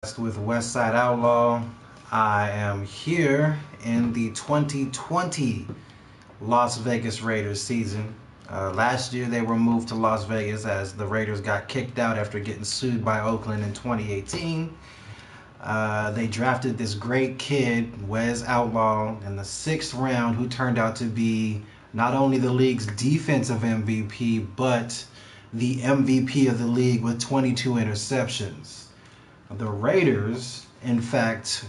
With Westside Outlaw. I am here in the 2020 Las Vegas Raiders season. Last year they were moved to Las Vegas as the Raiders got kicked out after getting sued by Oakland in 2018. They drafted this great kid, Wes Outlaw, in the 6th round, who turned out to be not only the league's defensive MVP, but the MVP of the league with 22 interceptions. The Raiders, in fact,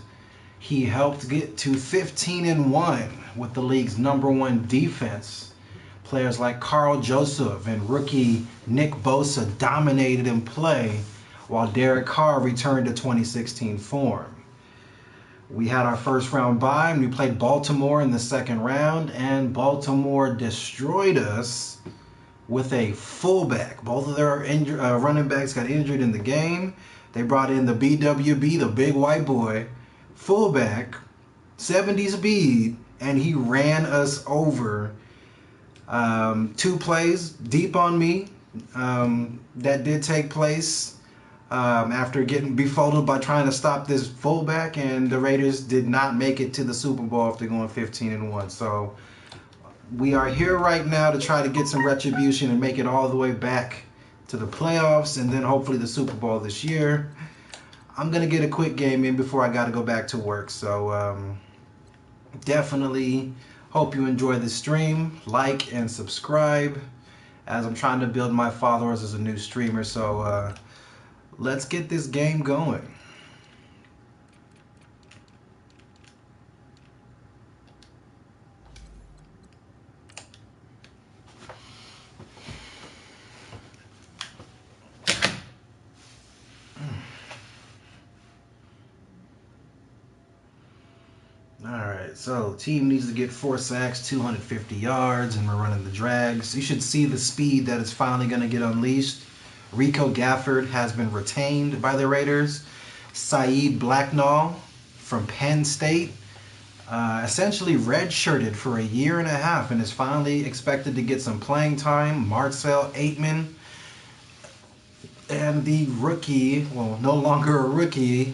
he helped get to 15-1 with the league's #1 defense. Players like Carl Joseph and rookie Nick Bosa dominated in play, while Derek Carr returned to 2016 form. We had our first round bye, and we played Baltimore in the 2nd round, and Baltimore destroyed us with a fullback. Both of their running backs got injured in the game. They brought in the BWB, the big white boy, fullback, 70 speed, and he ran us over. 2 plays deep on me that did take place after getting befuddled by trying to stop this fullback, and the Raiders did not make it to the Super Bowl after going 15-1. So we are here right now to try to get some retribution and make it all the way back to the playoffs and then hopefully the Super Bowl this year. I'm going to get a quick game in before I got to go back to work. So definitely hope you enjoy the stream. Like and subscribe as I'm trying to build my followers as a new streamer. So let's get this game going. Alright, so team needs to get 4 sacks, 250 yards, and we're running the drags. You should see the speed that is finally going to get unleashed. Rico Gafford has been retained by the Raiders. Saeed Blacknall from Penn State, essentially redshirted for a year and a half and is finally expected to get some playing time. Marcel Aitman and the rookie, well, no longer a rookie,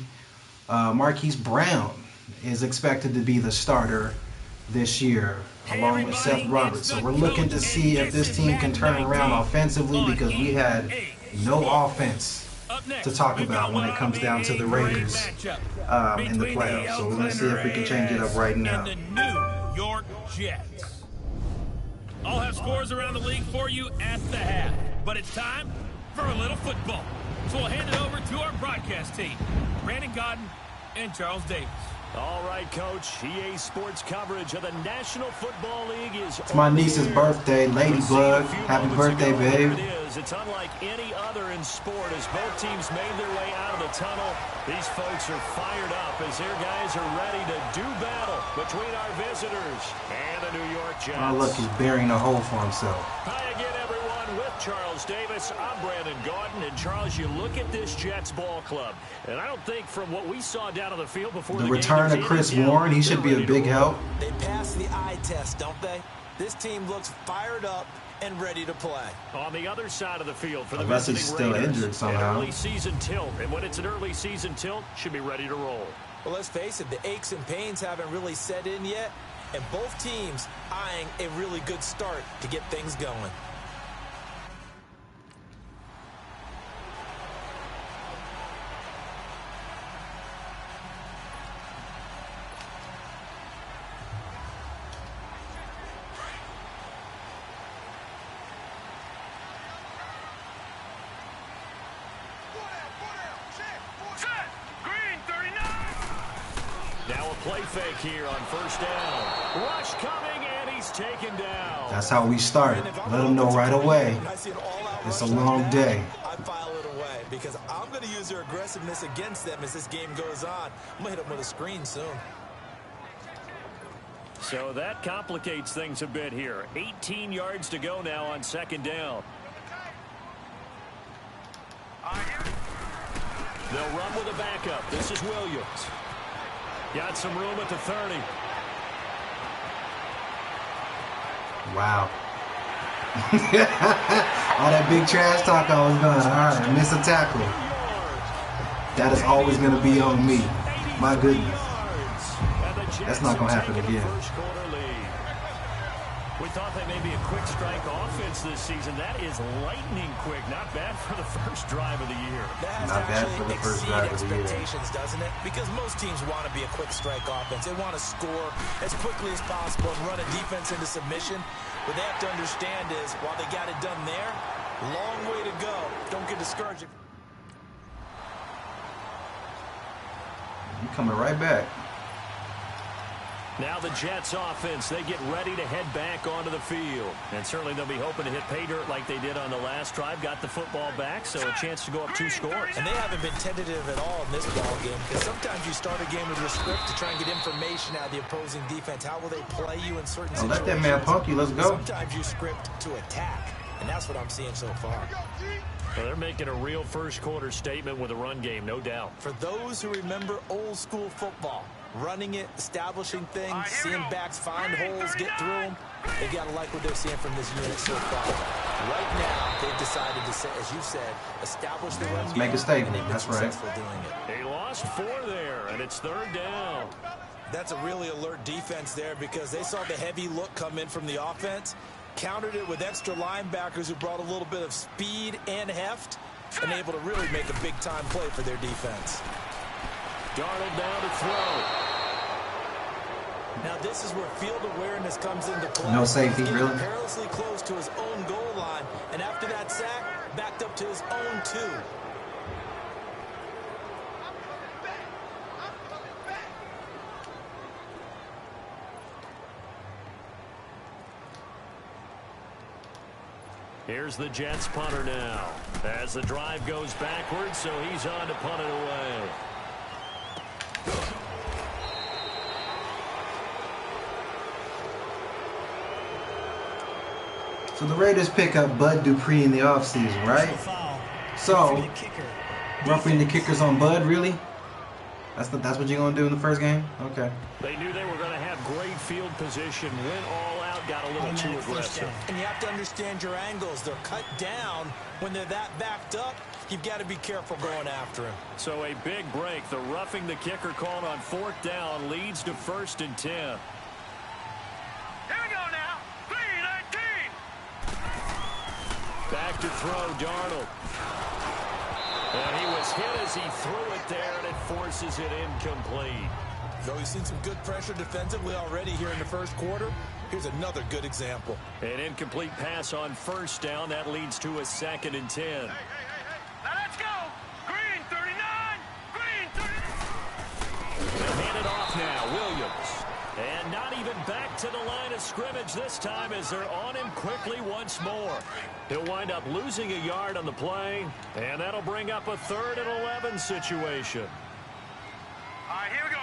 Marquise Brown is expected to be the starter this year, along with Seth Roberts. So we're looking to see if this team can turn around offensively, because we had no offense to talk about when it comes down to the Raiders in the playoffs. So we're going to see if we can change it up right now. The New York Jets. I'll have scores around the league for you at the half, but it's time for a little football. So we'll hand it over to our broadcast team, Brandon Godden and Charles Davis. All right, Coach. EA Sports coverage of the National Football League is. It's my niece's birthday, Ladybug. Happy birthday, babe. It is. It's unlike any other in sport as both teams made their way out of the tunnel. These folks are fired up as their guys are ready to do battle between our visitors and the New York Jets. Oh, look, he's burying a hole for himself. Hi again, everyone, with Charles Davis. I'm Brandon Gaudin. And, Charles, you look at this Jets ball club, and I don't think from what we saw down on the field before the game, return of Chris Warren, he should be a big help. They pass the eye test, don't they? This team looks fired up and ready to play. On the other side of the field for the unless he's still Raiders, injured somehow. An early season tilt, and when it's an early season tilt, should be ready to roll. Well, let's face it, the aches and pains haven't really set in yet, and both teams eyeing a really good start to get things going. Now a play fake here on first down. Rush coming, and he's taken down. That's how we start. Let them know right away. It's a long day. I file it away because I'm going to use their aggressiveness against them as this game goes on. I'm going to hit them with a screen soon. So that complicates things a bit here. 18 yards to go now on 2nd down. They'll run with a backup. This is Williams. Got some room at the 30. Wow. All that big trash talk I was going. All right, miss a tackle. That is always going to be on me. My goodness. That's not going to happen again. We thought they may be a quick strike offense this season. That is lightning quick. Not bad for the first drive of the year. That has Not to bad actually for the first exceed drive of the year. expectations, doesn't it? Because most teams want to be a quick strike offense. They want to score as quickly as possible and run a defense into submission. What they have to understand is, while they got it done there, long way to go. Don't get discouraged. You coming right back. Now the Jets offense, they get ready to head back onto the field. And certainly they'll be hoping to hit pay dirt like they did on the last drive. Got the football back, so a chance to go up 2 scores. And they haven't been tentative at all in this ball game, because sometimes you start a game with your script to try and get information out of the opposing defense. How will they play you in certain situations? Let that man punk you. Let's go. Sometimes you script to attack, and that's what I'm seeing so far. Well, they're making a real first quarter statement with a run game, no doubt. For those who remember old school football, running it, establishing things, seeing backs find holes, get through them, they got to like what they're seeing from this unit so far. Right now, they've decided to, say, as you said, establish the run game. Make a statement. That's right. Doing it. They lost 4 there, and it's 3rd down. That's a really alert defense there, because they saw the heavy look come in from the offense, countered it with extra linebackers who brought a little bit of speed and heft, and able to really make a big-time play for their defense. Darnold down to throw. Now this is where field awareness comes into play. No safety, He's really. Perilously close to his own goal line, and after that sack, backed up to his own 2. Here's the Jets punter now. As the drive goes backwards, so he's on to punt it away. So the Raiders pick up Bud Dupree in the offseason, right? So, roughing the kickers on Bud, really? That's what you're going to do in the first game? Okay. They knew they were going to have great field position, went all out, got a little too aggressive. And you have to understand your angles. They're cut down. When they're that backed up, you've got to be careful going after him. So a big break. The roughing the kicker called on 4th down leads to 1st and 10. Here we go now. 3-19. Back to throw, Darnold. And he was hit as he threw it there, and it forces it incomplete. Though he's seen some good pressure defensively already here in the first quarter, here's another good example. An incomplete pass on 1st down. That leads to a 2nd and 10. Now let's go. Green 39. Green 39. They'll hand it off now. Williams. And not even back to the line of scrimmage this time as they're on him quickly once more. He'll wind up losing a yard on the play, and that'll bring up a 3rd and 11 situation. All right, here we go.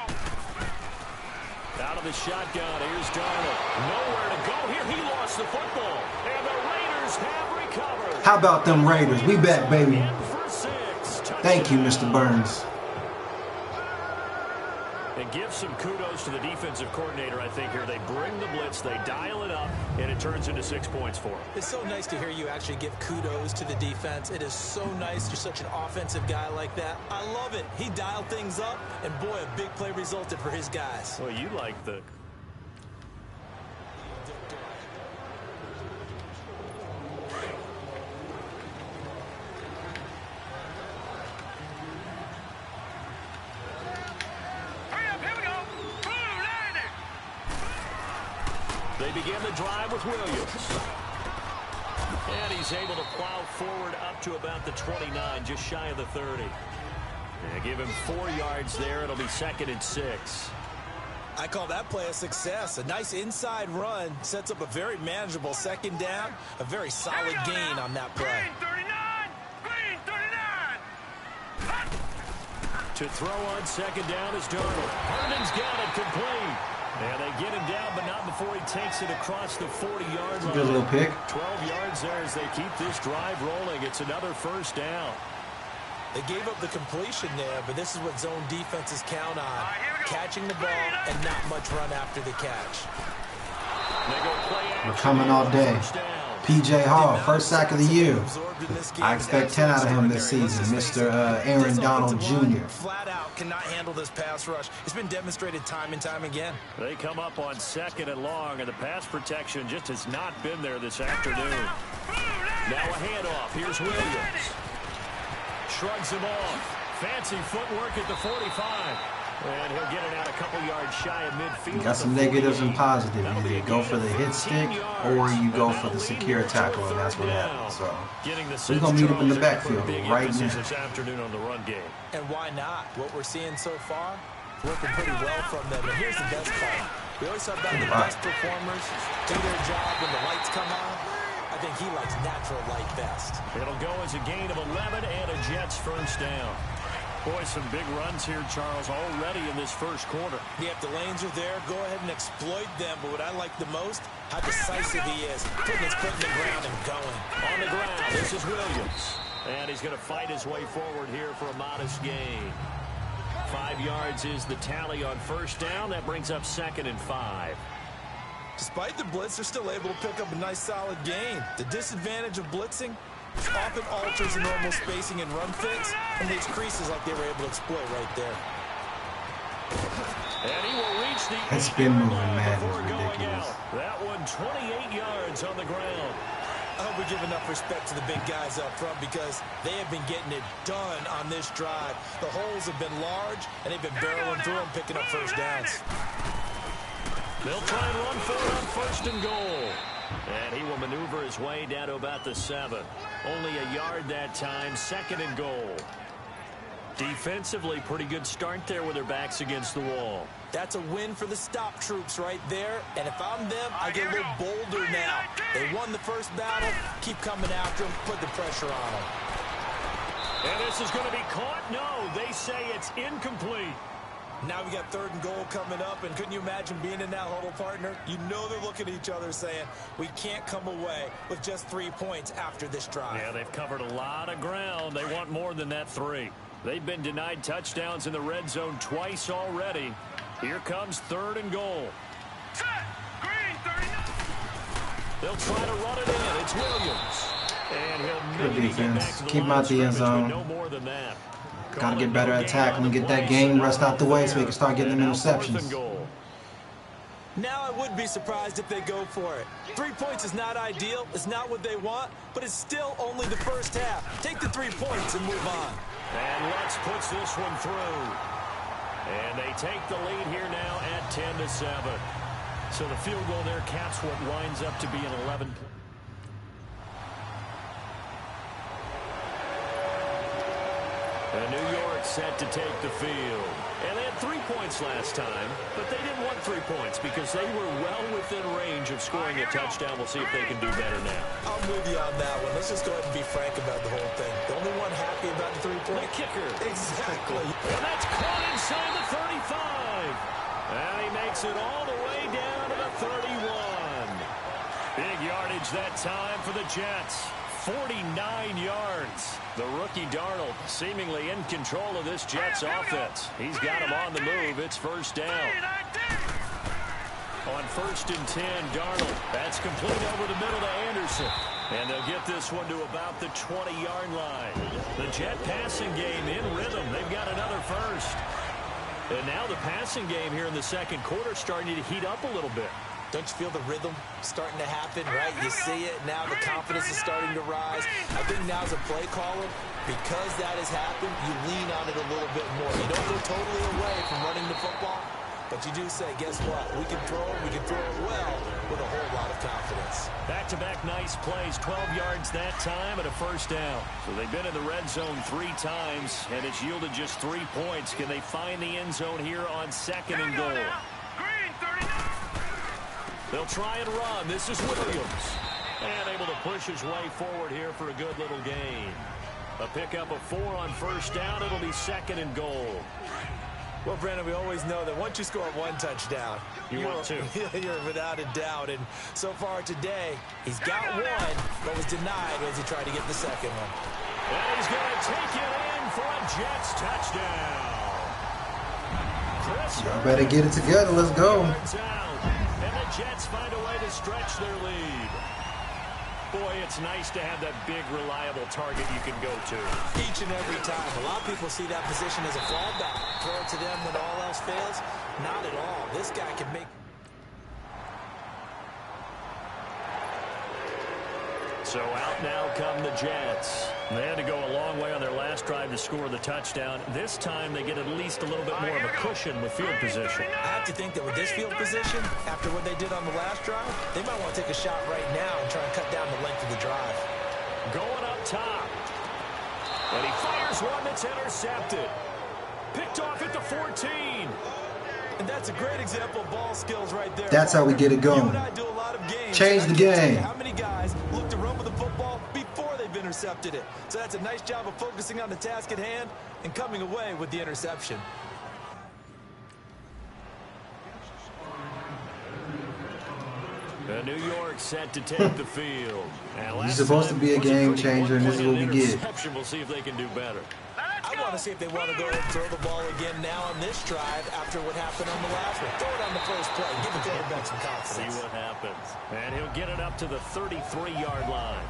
Out of the shotgun, here's Darnold. Nowhere to go here. He lost the football, and the Raiders have recovered. How about them Raiders? We back, baby. In for 6. Thank you, Mr. Burns. And give some kudos to the defensive coordinator, I think, here. They bring the blitz, they dial it up, and it turns into 6 points for them. It's so nice to hear you actually give kudos to the defense. It is so nice. You're such an offensive guy like that. I love it. He dialed things up, and boy, a big play resulted for his guys. Well, you like the... They begin the drive with Williams. And he's able to plow forward up to about the 29, just shy of the 30. They give him 4 yards there. It'll be 2nd and 6. I call that play a success. A nice inside run sets up a very manageable 2nd down. A very solid gain on that play. Green 39. Green 39. To throw on 2nd down is Darnold. Herndon's got it complete. And they get him down, but not before he takes it across the 40-yard line. Good little pick. 12 yards there as they keep this drive rolling. It's another 1st down. They gave up the completion there, but this is what zone defenses count on. Catching the ball and not much run after the catch. They go play action. We're coming all day. 1st down. P.J. Hall, first sack of the year. I expect 10 out of him this season. Mr. Aaron Donald Jr. Flat out cannot handle this pass rush. It's been demonstrated time and time again. They come up on 2nd and long, and the pass protection just has not been there this afternoon. Now a handoff. Here's Williams. Shrugs him off. Fancy footwork at the 45. And he'll get it out a couple yards shy of midfield. Got some negatives and positives. Either you go for the hit stick or you go for the secure tackle, and that's what happens. So we're going to meet up in the backfield right now. This afternoon on the run game. And why not? What we're seeing so far, working pretty well from them. And here's the best part. We always talk about the best performers do their job when the lights come on. I think he likes natural light best. It'll go as a gain of 11 and a Jets first down. Boy, some big runs here, Charles, already in this first quarter. Yeah, if the lanes are there, go ahead and exploit them. But what I like the most, how decisive he is. Putting his foot in the ground and going. On the ground, this is Williams. And he's going to fight his way forward here for a modest gain. 5 yards is the tally on first down. That brings up 2nd and 5. Despite the blitz, they're still able to pick up a nice solid gain. The disadvantage of blitzing often alters the normal spacing and run fits, and leaves creases like they were able to exploit right there. And he will reach the that spin moving Madden is ridiculous. That one 28 yards on the ground. I hope we give enough respect to the big guys up front because they have been getting it done on this drive. The holes have been large, and they've been barreling through them, picking up first downs. They'll try and run for it on 1st and goal. And he will maneuver his way down to about the 7. Only a yard that time, 2nd and goal. Defensively, pretty good start there with their backs against the wall. That's a win for the stop troops right there. And if I'm them, I get a little bolder now. They won the first battle. Keep coming after them. Put the pressure on them. And this is going to be caught. No, they say it's incomplete. Now we got 3rd and goal coming up, and couldn't you imagine being in that huddle, partner? You know they're looking at each other saying, we can't come away with just 3 points after this drive. Yeah, they've covered a lot of ground. They want more than that 3. They've been denied touchdowns in the red zone twice already. Here comes 3rd and goal. They'll try to run it in. It's Williams. And he'll good defense. Keep him out the end zone. No more than that. Got to get better at tackling, get that game rust out the way so we can start getting them interceptions. Now I would be surprised if they go for it. 3 points is not ideal. It's not what they want, but it's still only the first half. Take the 3 points and move on. And Lutz puts this one through. And they take the lead here now at 10-7. So the field goal there caps what winds up to be an 11 point. And New York set to take the field. And they had 3 points last time, but they didn't want 3 points because they were well within range of scoring a touchdown. We'll see if they can do better now. I'm with you on that one. Let's just go ahead and be frank about the whole thing. The only one happy about the 3-point kicker. Exactly. And that's caught inside the 35. And he makes it all the way down to the 31. Big yardage that time for the Jets. 49 yards. The rookie Darnold seemingly in control of this Jets offense. He's got him on the move. It's first down. On 1st and 10, Darnold. That's complete over the middle to Anderson. And they'll get this one to about the 20-yard line. The Jet passing game in rhythm. They've got another first. And now the passing game here in the 2nd quarter starting to heat up a little bit. Don't you feel the rhythm starting to happen, right? You see it. Now the confidence is starting to rise. I think now as a play caller, because that has happened, you lean on it a little bit more. You don't go totally away from running the football, but you do say, guess what? We can throw it well with a whole lot of confidence. Back-to-back nice plays, 12 yards that time and a first down. So they've been in the red zone 3 times, and it's yielded just 3 points. Can they find the end zone here on 2nd and goal? They'll try and run. This is Williams. And able to push his way forward here for a good little gain. A pickup of 4 on first down. It'll be 2nd and goal. Well, Brandon, we always know that once you score 1 touchdown, you want 2. You're without a doubt. And so far today, he's got 1, but was denied as he tried to get the 2nd one. And he's going to take it in for a Jets touchdown. Y'all better get it together. Let's go. And the Jets find a way to stretch their lead. Boy, it's nice to have that big, reliable target you can go to. Each and every time. A lot of people see that position as a fallback. Throw it to them when all else fails. Not at all. This guy can make... So out now come the Jets. They had to go a long way on their last drive to score the touchdown. This time they get at least a little bit more of a cushion with field position. I have to think that with this field position, after what they did on the last drive, they might want to take a shot right now and try and cut down the length of the drive. Going up top. And he fires one that's intercepted. Picked off at the 14. And that's a great example of ball skills right there. That's how we get it going. You and I do a lot of games. Change the game. How many guys look to run with the football before they've intercepted it? So that's a nice job of focusing on the task at hand and coming away with the interception. New York set to take the field. You're supposed to be a game changer, and this is what we get. We'll see if they can do better. I want to see if they want to go ahead and throw the ball again now on this drive after what happened on the last one. Throw it on the first play. Give the quarterback some confidence. See what happens. And he'll get it up to the 33-yard line.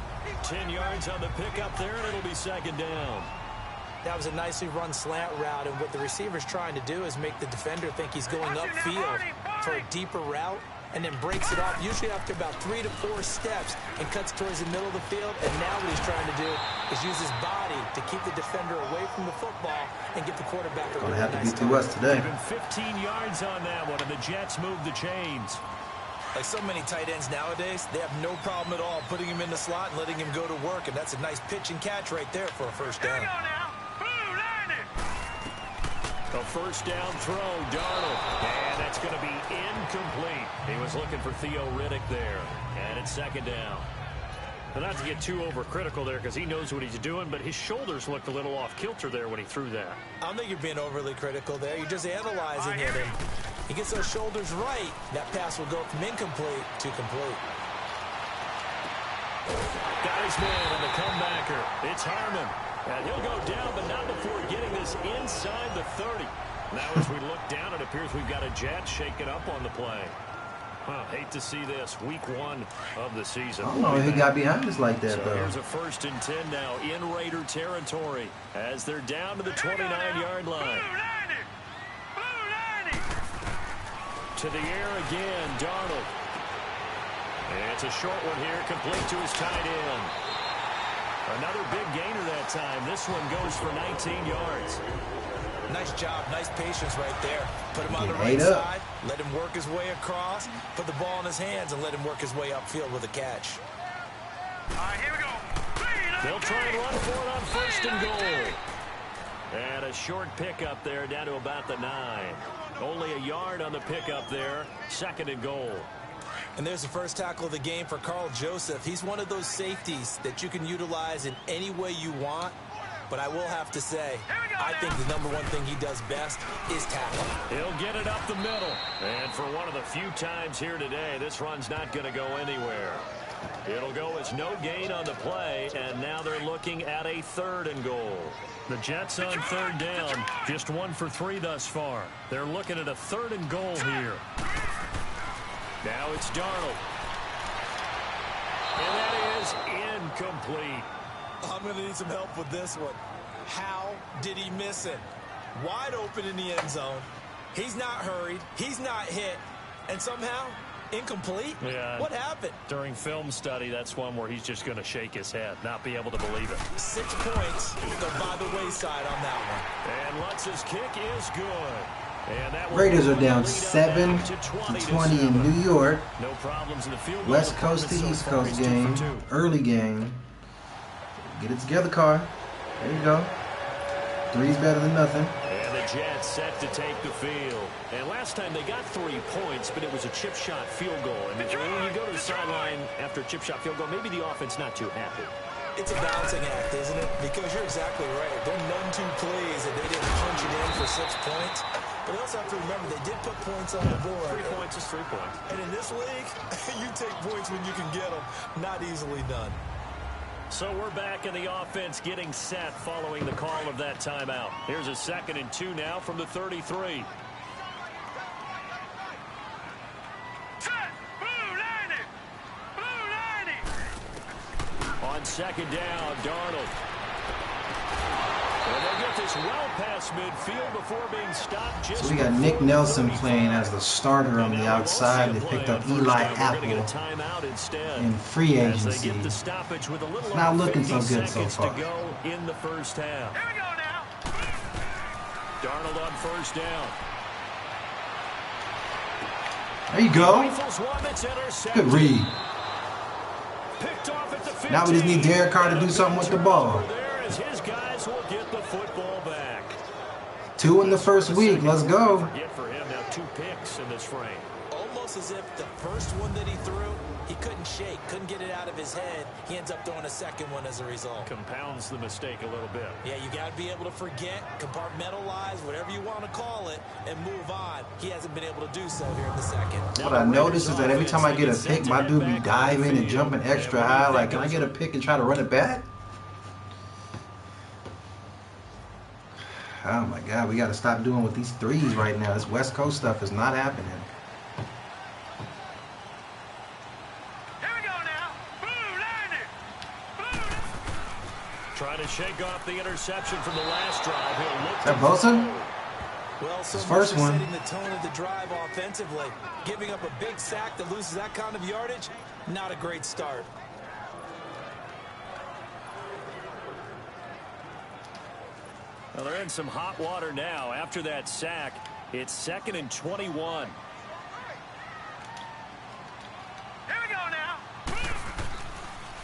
10 yards on the pickup there, and it'll be second down. That was a nicely run slant route, and what the receiver's trying to do is make the defender think he's going upfield for a deeper route, and then breaks it off, usually after about 3 to 4 steps, and cuts towards the middle of the field. And now what he's trying to do is use his body to keep the defender away from the football and get the quarterback a really nice to us today. Even 15 yards on that one, and the Jets move the chains. Like so many tight ends nowadays, they have no problem at all putting him in the slot and letting him go to work, and that's a nice pitch and catch right there for a first down. A first down throw, Darnold, and that's going to be incomplete. He was looking for Theo Riddick there, and it's second down. But not to get too overcritical there because he knows what he's doing, but his shoulders looked a little off kilter there when he threw that. I don't think you're being overly critical there. You're just analyzing it, and he gets those shoulders right. That pass will go from incomplete to complete. Got his man on the comebacker. It's Harmon. And he'll go down, but not before getting this inside the 30. Now as we look down, it appears we've got a Jet shaking up on the play. Hate to see this. Week 1 of the season. I don't know if he got behind us like that, so though. Here's a 1st and 10 now in Raider territory as they're down to the 29-yard line. To the air again, Darnold. And it's a short one here, complete to his tight end. Another big gainer that time. This one goes for 19 yards. Nice job. Nice patience right there. Put him on the right side. Let him work his way across. Put the ball in his hands and let him work his way upfield with a catch. All right, here we go. They'll try and run for it on 1st and goal. And a short pickup there down to about the 9. Only a yard on the pickup there. 2nd and goal. And there's the first tackle of the game for Carl Joseph. He's one of those safeties that you can utilize in any way you want. But I will have to say, I think the #1 thing he does best is tackle. He'll get it up the middle. And for one of the few times here today, this run's not going to go anywhere. It'll go as no gain on the play, and now they're looking at a 3rd and goal. The Jets on 3rd down, just 1 for 3 thus far. They're looking at a 3rd and goal here. Now it's Darnold. And that is incomplete. I'm going to need some help with this one. How did he miss it? Wide open in the end zone. He's not hurried. He's not hit. And somehow, incomplete? Yeah. What happened? During film study, that's one where he's just going to shake his head, not be able to believe it. 6 points. They're by the wayside on that one. And Lutz's kick is good. Raiders are down 7 to 20 in New York. No problems in the field. West Coast to East Coast game. Early game. Get it together, Carr. There you go. 3's better than nothing. And the Jets set to take the field. And last time they got 3 points, but it was a chip shot field goal. And when you go to the sideline after a chip shot field goal, maybe the offense not too happy. It's a balancing act, isn't it? Because you're exactly right. They're none too pleased that they didn't punch it in for 6 points. But you also have to remember they did put points on the board. 3 points is 3 points. And in this league, you take points when you can get them. Not easily done. So we're back in the offense getting set following the call of that timeout. Here's a 2nd and 2 now from the 33. On second down, Darnold. And they get this well past midfield before being stopped just So we got Nick Nelson playing as the starter on the outside. They picked up Eli Apple in free agency. It's not looking so good so far. In the first half. Here we go now. Darnold on first down. There you go. Good read. Now we just need Derek Carr to do something with the ball. His guys will get the football back. 2 in the first week. Let's go. For him now, 2 picks in this frame. Almost as if the first one that he threw, he couldn't shake, couldn't get it out of his head. He ends up throwing a second one as a result. Compounds the mistake a little bit. Yeah, you got to be able to forget, compartmentalize, whatever you want to call it, and move on. He hasn't been able to do so here in the second. What I noticed is that every time I get a pick, my dude be diving and jumping extra high. Like, can I get a pick and try to run it back? Oh my God, we got to stop doing with these threes right now. This West Coast stuff is not happening. Here we go now. Boom, landed. Boom. Trying to shake off the interception from the last drive. He'll look. Is that Bosa? Well, so his first one. Setting the tone of the drive offensively. Giving up a big sack that loses that kind of yardage, not a great start. Well, they're in some hot water now. After that sack, it's 2nd and 21. Here we go now.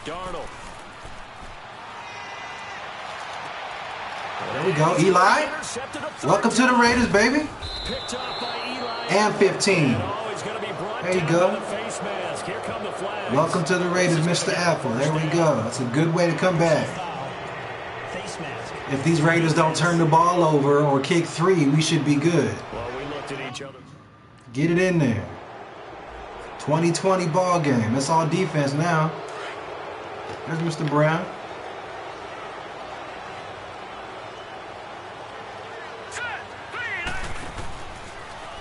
Darnold. There we go, Eli. Welcome to the Raiders, baby. Picked up by Eli. And 15. There you go. Here come the flags. Welcome to the Raiders, Mr. Apple. There we go. That's a good way to come back. If these Raiders don't turn the ball over or kick 3, we should be good. Well, we looked at each other. Get it in there. 2020 ball game. It's all defense now. There's Mr. Brown.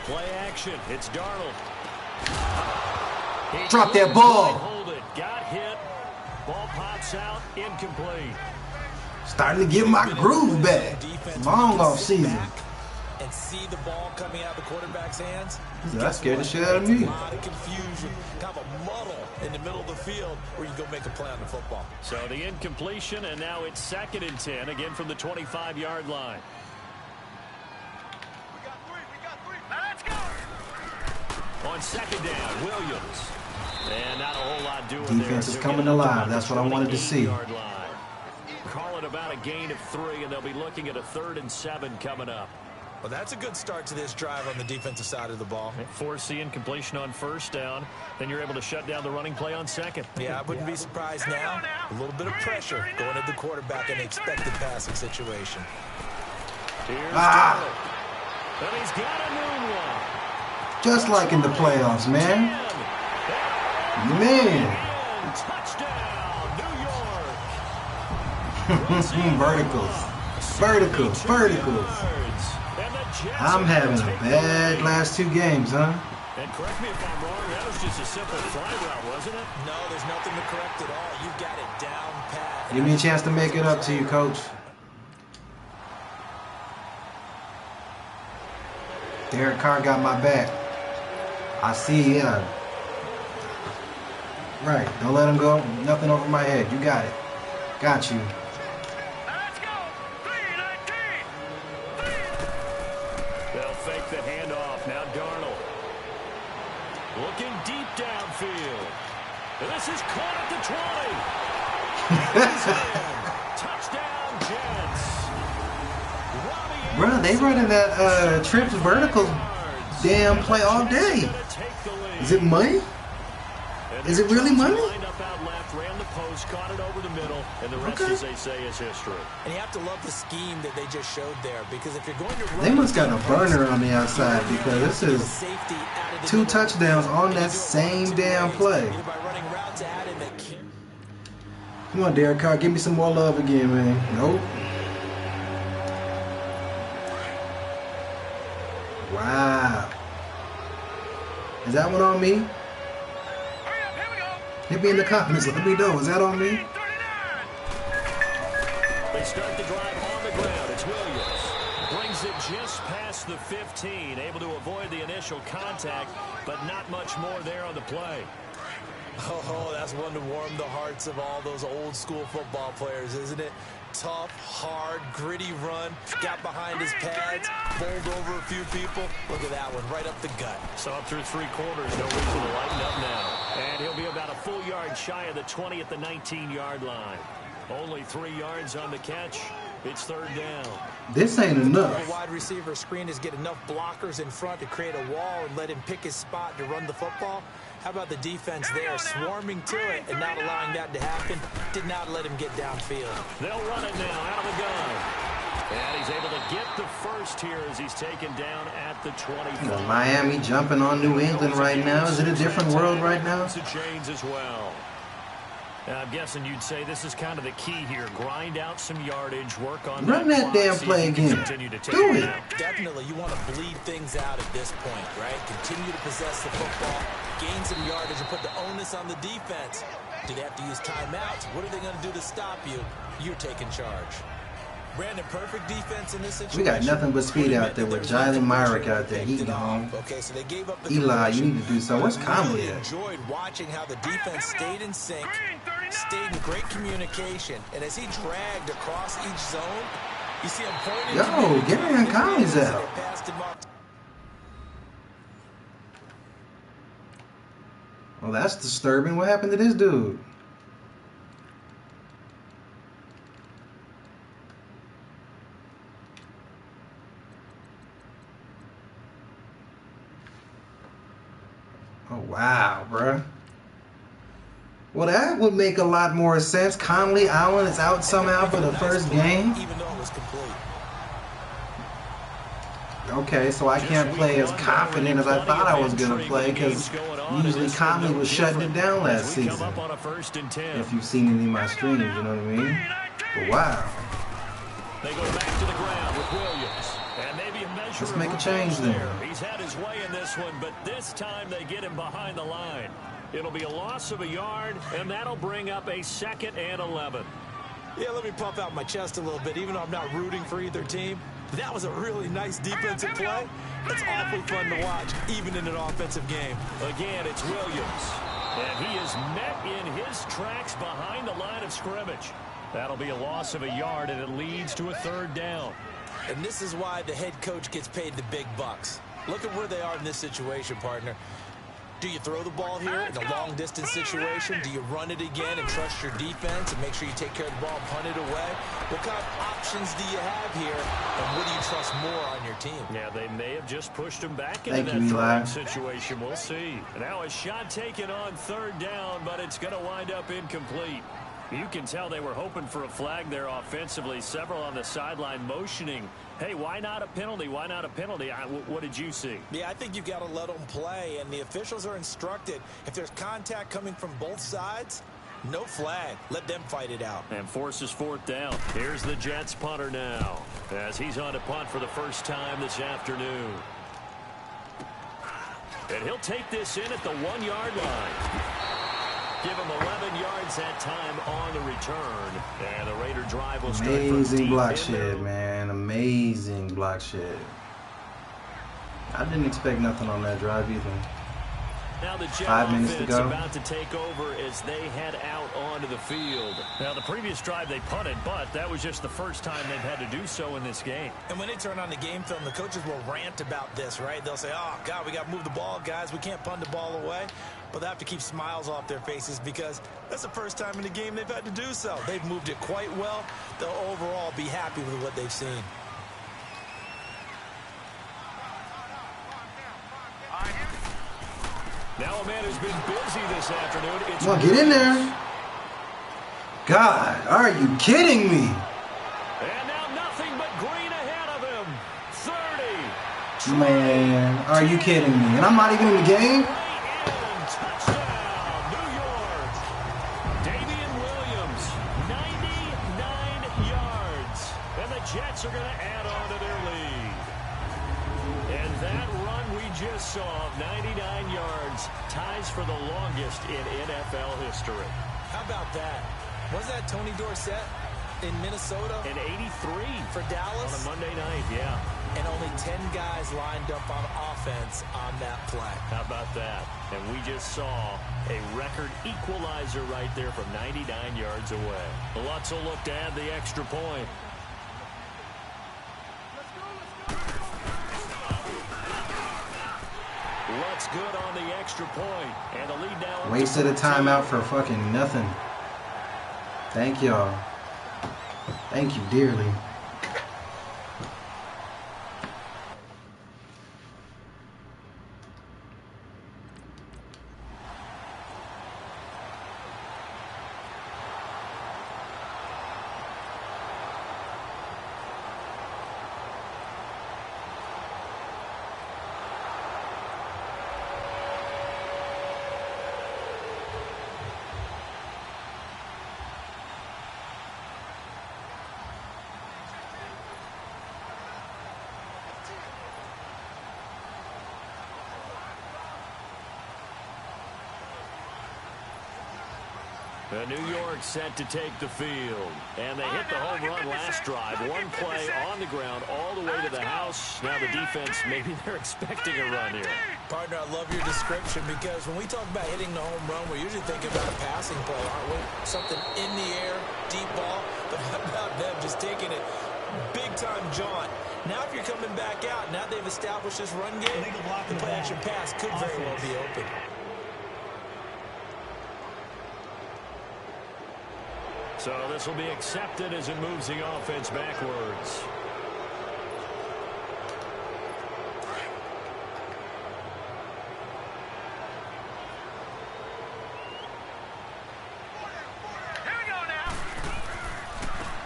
Play action. It's Darnold. Drop that ball. Hold it. Got hit. Ball pops out. Incomplete. Starting to get my groove back. Long off season. And see the ball coming out of the quarterback's hands. That scared the shit out of me. A lot of confusion, kind of a muddle in the middle of the field where you go make a play on the football. So the incompletion, and now it's 2nd and 10, again from the 25-yard line. We got three. Let's go. On second down, Williams. And not a whole lot doing there. Defense is coming alive. That's what I wanted to see. Call it about a gain of 3, and they'll be looking at a 3rd and 7 coming up. Well, that's a good start to this drive on the defensive side of the ball. Force the incompletion on first down. Then you're able to shut down the running play on second. Yeah, I wouldn't be surprised now. A little bit of pressure going at the quarterback in an expected passing situation. Here's Darnold. And he's got a new one. Just like in the playoffs, man. Man. Touchdown, New York. Verticals. I'm having a bad last 2 games, huh? And correct me if I'm wrong, that was just a simple fly route, wasn't it? No, there's nothing to correct at all. You've got it down pat. Give me a chance to make it up to you, Coach. Derek Carr got my back. I see, yeah. Right, don't let him go. Nothing over my head. You got it. Got you. Let's go. 3-19. They'll fake the handoff. Now Darnold. Looking deep downfield. And this is caught at the 20. Touchdown, Jets. Bro, they running that trips vertical damn play all day. Is it money? Is it really money? Ran the post, caught it over the middle, and the rest, as they say, is history. And you have to love the scheme that they just showed there, because if you're going to run, They must got a burner on the outside, because this is 2 touchdowns on that same damn play. Come on, Derek Carr, give me some more love again, man. Nope. Wow. Is that one on me? Hit me in the comments. Let me know. Is that on me? They start the drive on the ground. It's Williams. Brings it just past the 15. Able to avoid the initial contact, but not much more there on the play. Oh, that's one to warm the hearts of all those old school football players, isn't it? Tough, hard, gritty run. Got behind his pads, bowled over a few people. Look at that one, right up the gut. So up through 3 quarters, no reason to lighten up now. And he'll be about a full yard shy of the 20 at the 19-yard line. Only 3 yards on the catch. It's 3rd down. This ain't enough. The wide receiver screen is get enough blockers in front to create a wall and let him pick his spot to run the football. How about the defense there, swarming to it and not allowing that to happen? Did not let him get downfield. They'll run it now out of the gun. And he's able to get the first here as he's taken down at the 25. Miami jumping on New England right now. Is it a different world right now? It's a change as well. I'm guessing you'd say this is kind of the key here. Grind out some yardage, work on Run that damn play again. Do it. Definitely, you want to bleed things out at this point, right? Continue to possess the football, gain some yardage, and put the onus on the defense. Do they have to use timeouts? What are they going to do to stop you? You're taking charge. Brandon, perfect defense in this situation. We got nothing but speed out there with Jalen Myrick out there eating home. Okay, so they gave up the Eli, you need to do something. Where's Conley really at? Enjoyed watching how the defense stayed in sync, stayed in great communication, and as he dragged across each zone, you see him pointing. Yo, get Aaron Conley's out. Well, that's disturbing. What happened to this dude? Oh, wow, bruh. Well, that would make a lot more sense. Conley Allen is out somehow for the first game. Even though it was complete. Okay, so I can't play as confident as I thought I was going to play because usually Conley was shutting it down last season. If you've seen any of my streams, you know what I mean? But wow. They go back to the ground with Williams. And maybe a measure Let's make a change there. He's had his way in this one, but this time they get him behind the line. It'll be a loss of a yard, and that'll bring up a 2nd and 11. Yeah, let me puff out my chest a little bit, even though I'm not rooting for either team. That was a really nice defensive play. It's awfully fun to watch, even in an offensive game. Again, it's Williams. And he is met in his tracks behind the line of scrimmage. That'll be a loss of a yard, and it leads to a 3rd down. And this is why the head coach gets paid the big bucks. Look at where they are in this situation, partner. Do you throw the ball here in a long-distance situation? Do you run it again and trust your defense and make sure you take care of the ball and punt it away? What kind of options do you have here, and what do you trust more on your team? Yeah, they may have just pushed him back into that throwing situation. We'll see. Now a shot taken on 3rd down, but it's going to wind up incomplete. You can tell they were hoping for a flag there offensively. Several on the sideline motioning, hey, why not a penalty? Why not a penalty? What did you see? Yeah, I think you've got to let them play, and the officials are instructed. If there's contact coming from both sides, no flag. Let them fight it out. And forces 4th down. Here's the Jets punter now, as he's on to punt for the first time this afternoon. And he'll take this in at the 1-yard line. Give him 11 yards that time on the return. And the Raider drive will start from amazing block shed, man. Amazing block shed. I didn't expect nothing on that drive either. Now the Jet 5 minutes to go. About to take over as they head out onto the field. Now the previous drive they punted, but that was just the first time they've had to do so in this game. And when they turn on the game film, the coaches will rant about this, right? They'll say, oh, God, we got to move the ball, guys. We can't punt the ball away. But they have to keep smiles off their faces because that's the first time in the game they've had to do so. They've moved it quite well. They'll overall be happy with what they've seen. Now a man who's been busy this afternoon. Come on, get in there. God, are you kidding me? And now nothing but green ahead of him. 30. Man, are you kidding me? And I'm not even in the game? Touchdown, New York. Damian Williams, 99 yards. And the Jets are going to add on to their lead. And that run we just saw, 99 yards, ties for the longest in NFL history. How about that? Was that Tony Dorsett? in Minnesota. And 83 for Dallas. On a Monday night, yeah. And only 10 guys lined up on offense on that play. How about that? And we just saw a record equalizer right there from 99 yards away. Lutz will look to add the extra point. Lutz good on the extra point. And the lead now. Wasted a timeout for fucking nothing. Thank y'all. Thank you dearly. The New York set to take the field. And they hit the home run last drive. One play on the ground all the way to the house. Now the defense, maybe they're expecting a run here. Partner, I love your description because when we talk about hitting the home run, we're usually thinking about a passing play, aren't we? Something in the air, deep ball. But how about them just taking it big-time jaunt? Now if you're coming back out, now they've established this run game, the play-action pass could very well be open. So this will be accepted as it moves the offense backwards.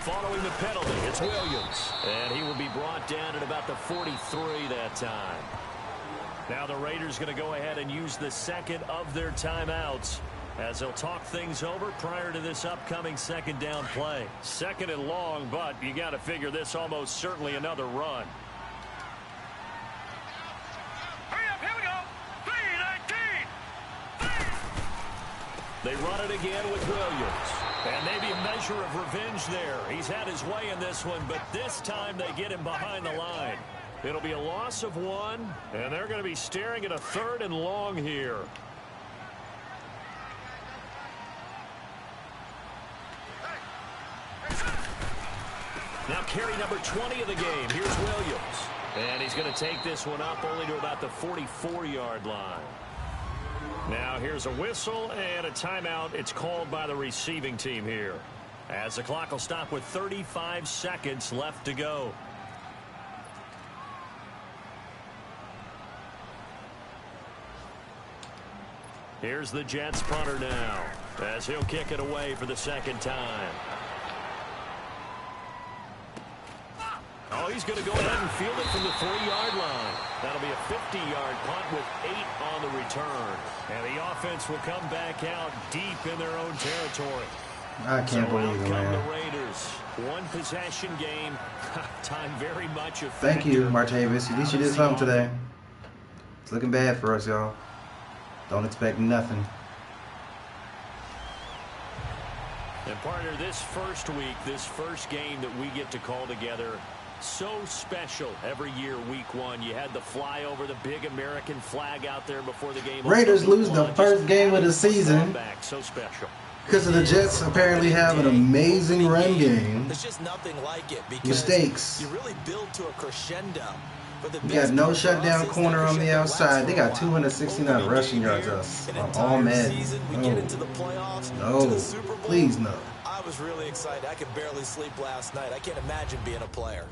Following the penalty, it's Williams. And he will be brought down at about the 43 that time. Now the Raiders going to go ahead and use the second of their timeouts as they'll talk things over prior to this upcoming second down play. Second and long, but you got to figure this almost certainly another run. Hurry up, here we go. 3-19. They run it again with Williams. And maybe a measure of revenge there. He's had his way in this one, but this time they get him behind the line. It'll be a loss of one, and they're going to be staring at a third and long here. Now carry number 20 of the game. Here's Williams. And he's going to take this one up only to about the 44-yard line. Now here's a whistle and a timeout. It's called by the receiving team here, as the clock will stop with 35 seconds left to go. Here's the Jets punter now, as he'll kick it away for the second time. Oh, he's going to go ahead and field it from the 3-yard line. That'll be a 50-yard punt with 8 on the return. And the offense will come back out deep in their own territory. I can't believe it, man. The Raiders. One possession game. Time very much a factor. Thank you, Martavis. At least you did something today. It's looking bad for us, y'all. Don't expect nothing. And partner, this first week, this first game that we get to call together, so special every year, week one. You had the flyover, the big American flag out there before the game. Raiders lose the first game of the season so special. because of the Jets apparently have an amazing run game. There's just nothing like it because Mistakes. you really build to a crescendo. We got no shutdown corner on the outside. They got 269 rushing yards us on all Madden. No, please no. I was really excited. I could barely sleep last night. I can't imagine being a player.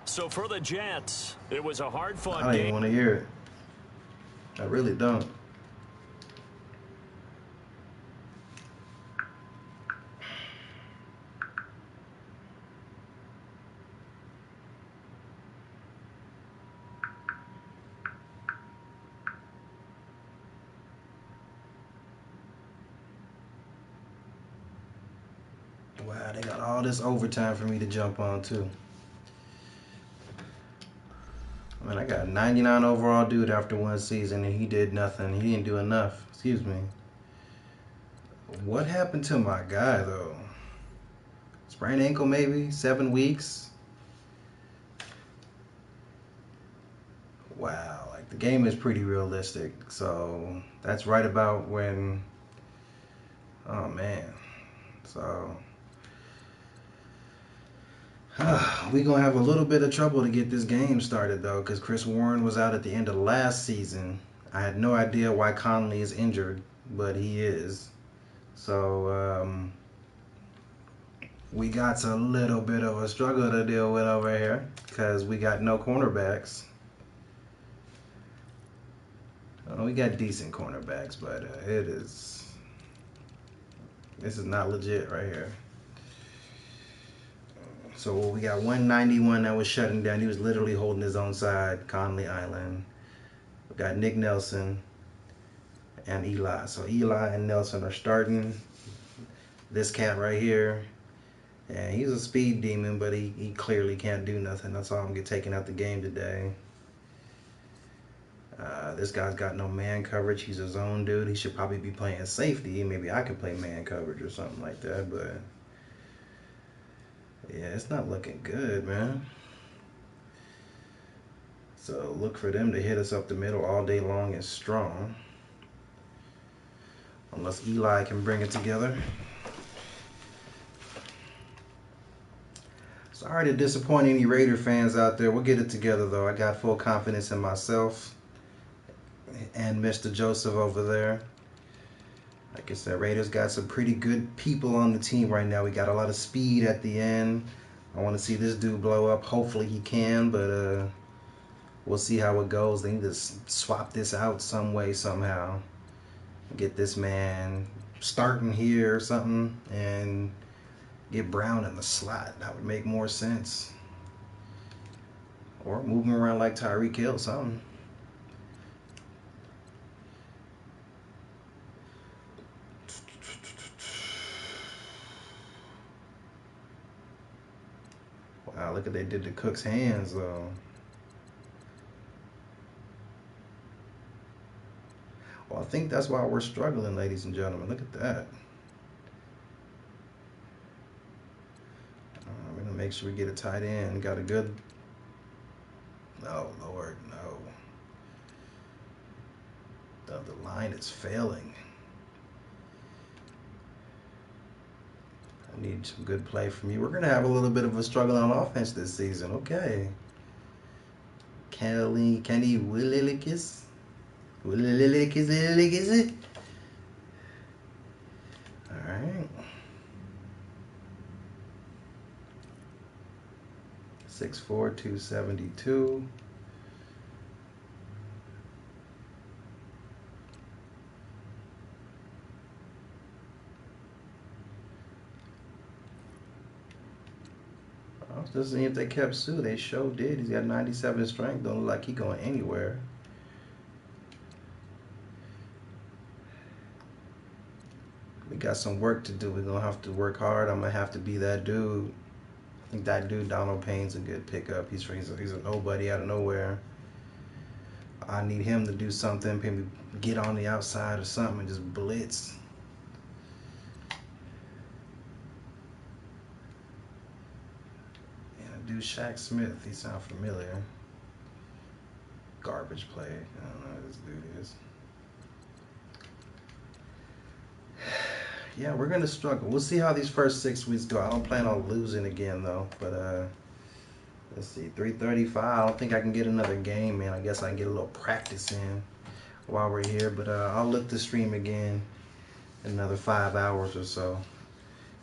So for the Jets, it was a hard-fought game. I don't even want to hear it. I really don't. Wow, they got all this overtime for me to jump on, too. I mean, I got a 99 overall dude after one season, and he did nothing. He didn't do enough. Excuse me. What happened to my guy, though? sprained ankle maybe, 7 weeks. Wow, like the game is pretty realistic. So that's right about when, oh man. So we gonna have a little bit of trouble to get this game started though, because Chris Warren was out at the end of last season. I had no idea why Conley is injured, but he is. So we got a little bit of a struggle to deal with over here because we got no cornerbacks. We got decent cornerbacks, but this is not legit right here. So we got 191 that was shutting down. He was literally holding his own side, Conley Island. We got Nick Nelson and Eli. So Eli and Nelson are starting. This cat right here, and he's a speed demon, but he clearly can't do nothing. That's all I'm gonna get taken out the game today. This guy's got no man coverage. He's his own dude. He should probably be playing safety. Maybe I could play man coverage or something like that, but yeah, it's not looking good, man. So look for them to hit us up the middle all day long and strong. Unless Eli can bring it together. Sorry to disappoint any Raider fans out there. We'll get it together, though. I got full confidence in myself and Mr. Joseph over there. Like I said, Raiders got some pretty good people on the team right now. We got a lot of speed at the end. I want to see this dude blow up. Hopefully he can, but we'll see how it goes. They need to swap this out some way, somehow. Get this man starting here or something and get Brown in the slot. That would make more sense. Or move him around like Tyreek Hill, something. Wow, look at they did to Cook's hands, though. Well, I think that's why we're struggling, ladies and gentlemen. Look at that. We're going to make sure we get a tight end. Got a good... Oh, Lord, no. The line is failing. I need some good play from you. We're going to have a little bit of a struggle on offense this season. Okay. Kenny Willikis. Willikis. All right. 6'4", 272. I was just seeing if they kept Sue. They sure did. He's got 97 strength. Don't look like he going anywhere. We got some work to do. We're going to have to work hard. I'm going to have to be that dude. I think that dude, Donald Payne's a good pickup. He's a nobody out of nowhere. I need him to do something. Maybe get on the outside or something and just blitz. Dude, Shaq Smith, he sounds familiar. Garbage play. I don't know who this dude is. Yeah, we're gonna struggle. We'll see how these first 6 weeks go. I don't plan on losing again though. But let's see, 335. I don't think I can get another game, man. I guess I can get a little practice in while we're here. But I'll look to stream again in another 5 hours or so.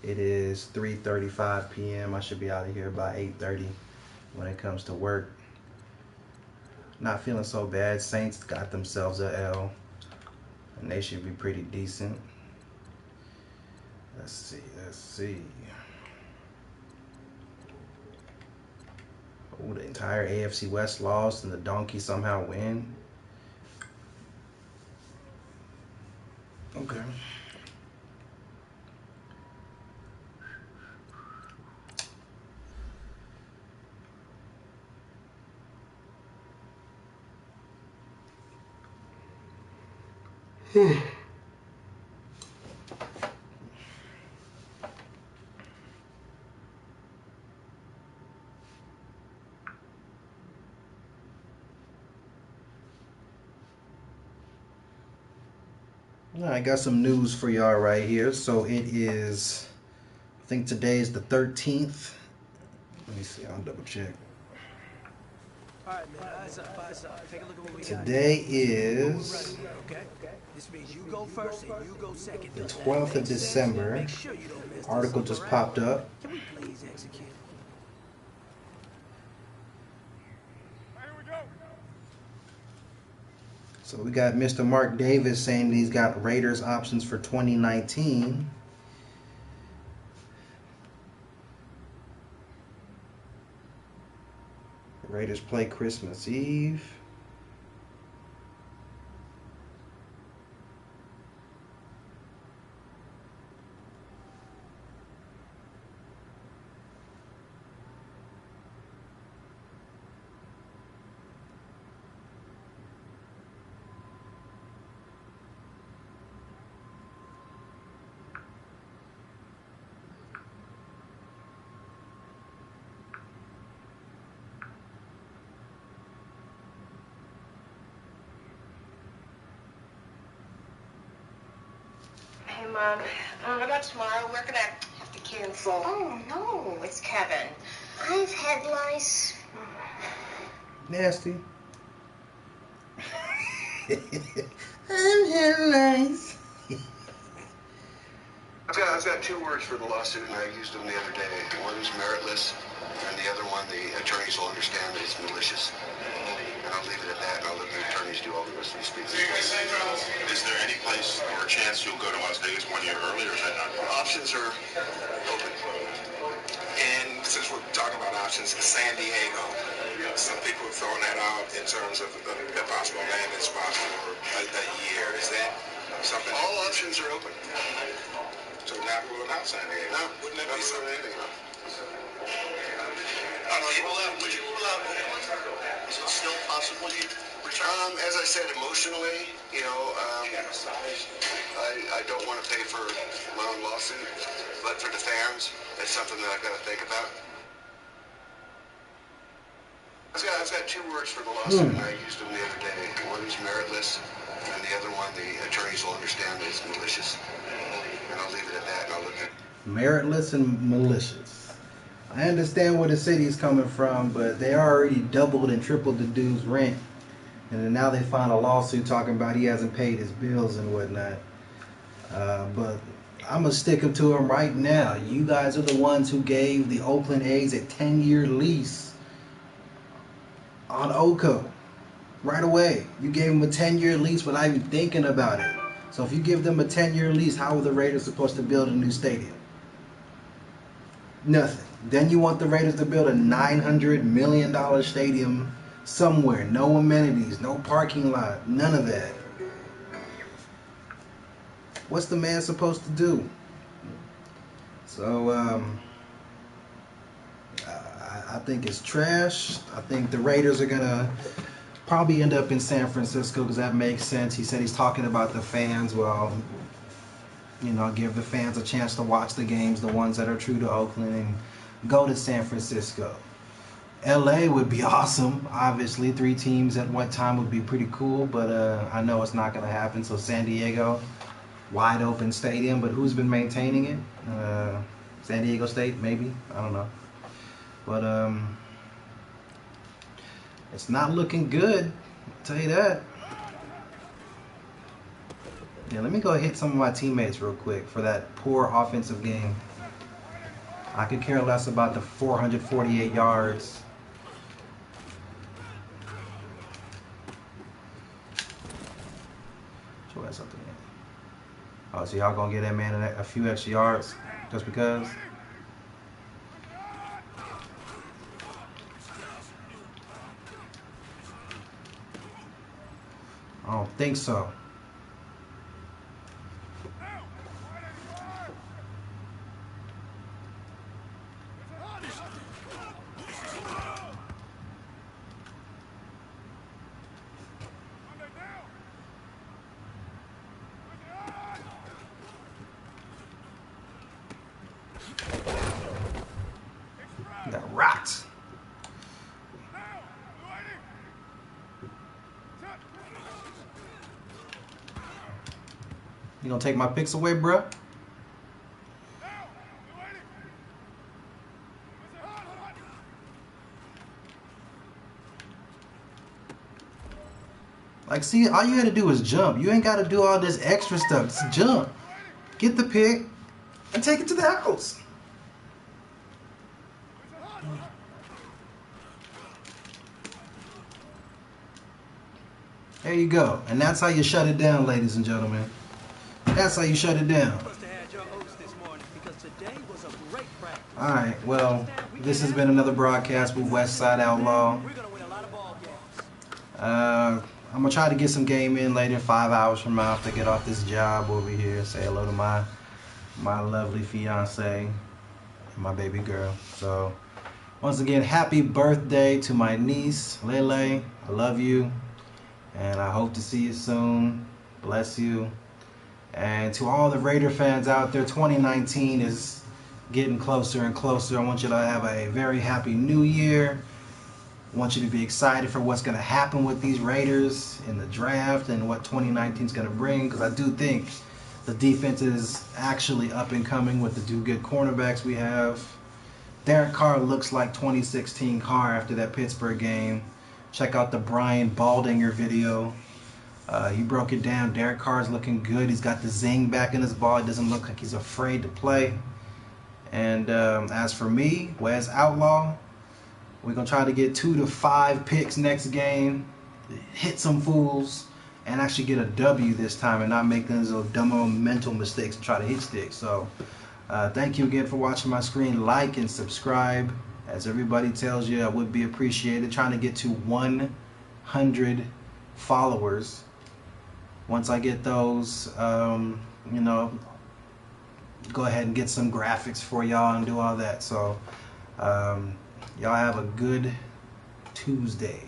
It is 3:35 p.m. I should be out of here by 8:30 when it comes to work. Not feeling so bad. Saints got themselves a L, and they should be pretty decent. Let's see. Oh, the entire AFC West lost, and the Donkey somehow win. Okay. I got some news for y'all right here. So it is, I think today is the 13th. Let me see, I'll double check. All right, man. Eyes up. Take a look at what we got. Today is Okay? This means you go first and you go second. the Does that 12th make of sense? December. Make sure you don't mess this Article up, just all right? popped up. Can we please execute? So we got Mr. Mark Davis saying that he's got Raiders options for 2019. The Raiders play Christmas Eve. Hey, Mom. About tomorrow, we're gonna have to cancel. Oh, no, it's Kevin. I've had lice. Nasty. I'm here nice. I've got two words for the lawsuit, and I used them the other day. One's meritless, and the other one, the attorneys will understand that it's malicious. And I'll leave it at that, and I'll let the attorneys do all the rest of the speaking. Is there any place or chance you'll go to Las Vegas 1 year early, or is that not? Options are open. And since we're talking about options, San Diego. Some people have thrown that out in terms of a possible landing spot for a year. Is that something? All options are open. So not ruling out San Diego. No, wouldn't that be something? Would you rule out is it still possibly return? As I said, emotionally, you know, I don't want to pay for my own lawsuit, but for the fans, it's something that I've got to think about. I've got two words for the lawsuit, and I used them the other day. One's meritless, and the other one, the attorneys will understand that it's malicious. And I'll leave it at that, and I'll look at it. Meritless and malicious. I understand where the city's coming from, but they already doubled and tripled the dude's rent. And then now they find a lawsuit talking about he hasn't paid his bills and whatnot. But I'm going to stick up to him right now. You guys are the ones who gave the Oakland A's a 10-year lease on Oko. Right away. You gave them a 10-year lease without even thinking about it. So if you give them a 10-year lease, how are the Raiders supposed to build a new stadium? Nothing. Then you want the Raiders to build a $900 million stadium somewhere. No amenities, no parking lot, none of that. What's the man supposed to do? So, I think it's trash. I think the Raiders are going to probably end up in San Francisco because that makes sense. He said he's talking about the fans. Well, you know, give the fans a chance to watch the games, the ones that are true to Oakland, and go to San Francisco. LA would be awesome. Obviously, 3 teams at one time would be pretty cool, but I know it's not going to happen. So San Diego, wide open stadium, but who's been maintaining it? San Diego State, maybe? I don't know. But it's not looking good, I'll tell you that. Yeah, let me go hit some of my teammates real quick for that poor offensive game. I could care less about the 448 yards. Show that something. Oh, so y'all gonna get that man a few extra yards just because? I don't think so. Got rocked. You gonna take my picks away, bruh? Like, see, all you gotta do is jump. You ain't gotta do all this extra stuff. Just jump. Get the pick and take it to the house. There you go. And that's how you shut it down, ladies and gentlemen. That's how you shut it down. Alright, well, this has been another broadcast with Westside Outlaw. I'm going to try to get some game in later, 5 hours from now, to get off this job over here. Say hello to my lovely fiance and my baby girl. So, once again, happy birthday to my niece, Lele. I love you. And I hope to see you soon. Bless you. And to all the Raider fans out there, 2019 is getting closer and closer. I want you to have a very happy new year. I want you to be excited for what's going to happen with these Raiders in the draft and what 2019 is going to bring. Because I do think the defense is actually up and coming with the two good cornerbacks we have. Derek Carr looks like 2016 Carr after that Pittsburgh game. Check out the Brian Baldinger video. He broke it down. Derek Carr's looking good. He's got the zing back in his ball. It doesn't look like he's afraid to play. And as for me, Wes Outlaw, we're going to try to get 2 to 5 picks next game, hit some fools, and actually get a W this time and not make those little dumb mental mistakes and try to hit sticks. So thank you again for watching my screen. Like and subscribe. As everybody tells you, I would be appreciated. Trying to get to 100 followers. Once I get those, you know, go ahead and get some graphics for y'all and do all that. So, y'all have a good Tuesday.